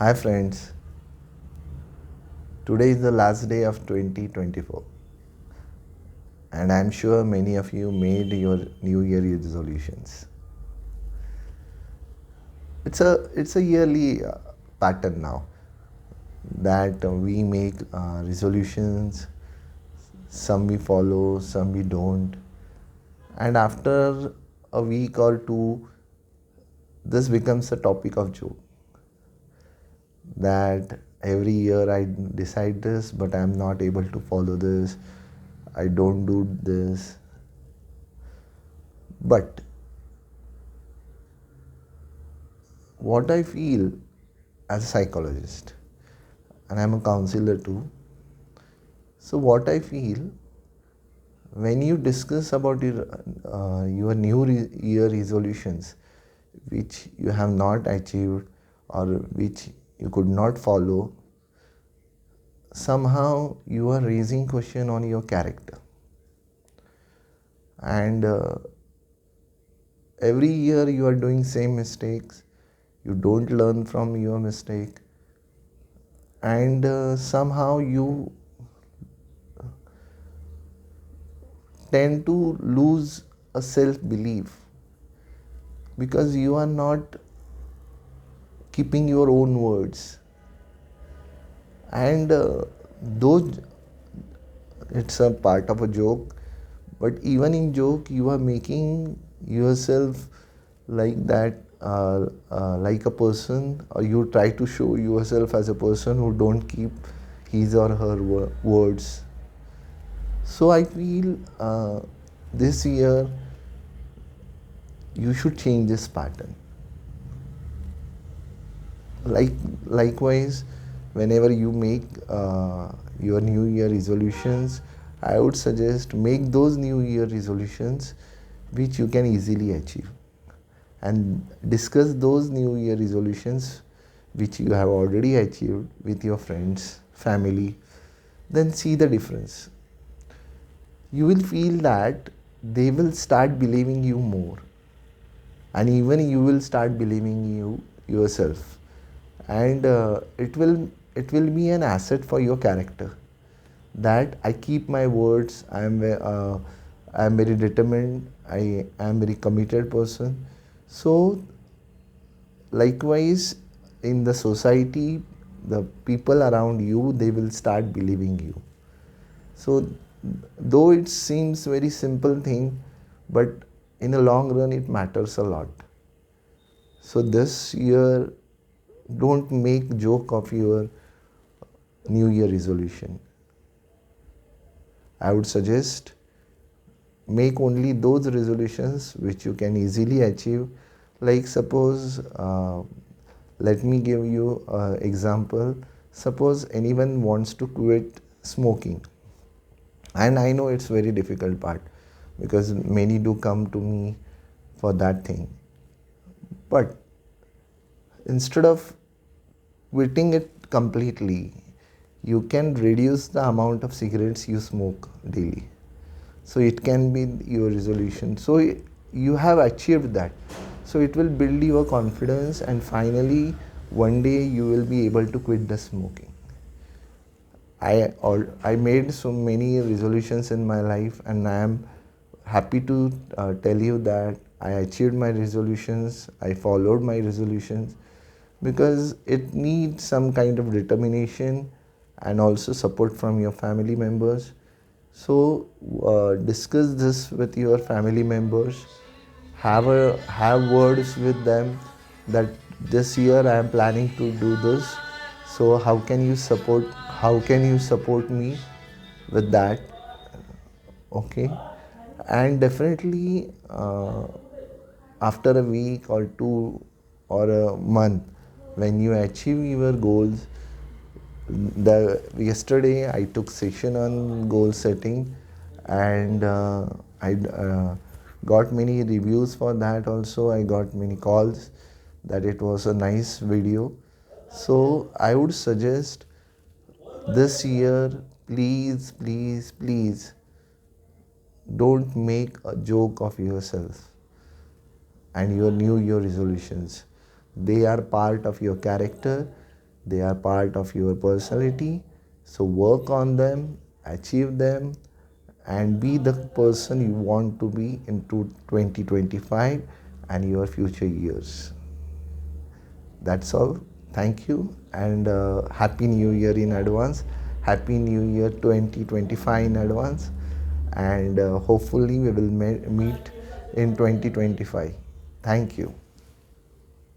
Hi friends, today is the last day of 2024 and I'm sure many of you made your new year resolutions. It's a yearly pattern now that we make resolutions, some we follow, some we don't. And after a week or two this becomes a topic of joke that every year I decide this, but I'm not able to follow this. I don't do this. But what I feel as a psychologist, and I'm a counselor too, so what I feel when you discuss about your year resolutions, which you have not achieved or which you could not follow, somehow you are raising question on your character. And every year you are doing same mistakes, you don't learn from your mistake, and somehow you tend to lose a self belief because you are not keeping your own words. And though it's a part of a joke, but even in joke you are making yourself like that, like a person, or you try to show yourself as a person who don't keep his or her words. So I feel this year you should change this pattern. like Likewise, whenever you make your new year resolutions, I would suggest make those new year resolutions which you can easily achieve, and discuss those new year resolutions which you have already achieved with your friends, family. Then see the difference. You will feel that they will start believing you more, and even you will start believing you yourself, and it will be an asset for your character that I keep my words. I am very determined, I am very committed person. So likewise, in the society, the people around you, they will start believing you. So though it seems very simple thing, but in the long run it matters a lot. So this year, don't make joke of your new year resolution. I would suggest make only those resolutions which you can easily achieve. Like suppose, let me give you an example. Suppose anyone wants to quit smoking, and I know it's very difficult part because many do come to me for that thing. But instead of quitting it completely, you can reduce the amount of cigarettes you smoke daily. So it can be your resolution. So you have achieved that. So it will build your confidence, and finally one day you will be able to quit the smoking. I made so many resolutions in my life, and I am happy to tell you that I achieved my resolutions. I followed my resolutions because it needs some kind of determination and also support from your family members. So discuss this with your family members. Have words with them that this year I am planning to do this. So how can you support? How can you support me with that? Okay, and definitely after a week or two or a month, when you achieve your goals, the yesterday I took session on goal setting, and I got many reviews for that. Also I got many calls that it was a nice video. So I would suggest this year, please don't make a joke of yourself and your new year resolutions. They are part of your character. They are part of your personality. So work on them, achieve them, and be the person you want to be into 2025 and your future years. That's all. Thank you, and Happy New Year in advance. Happy New Year 2025 in advance, and hopefully we will meet in 2025. Thank you.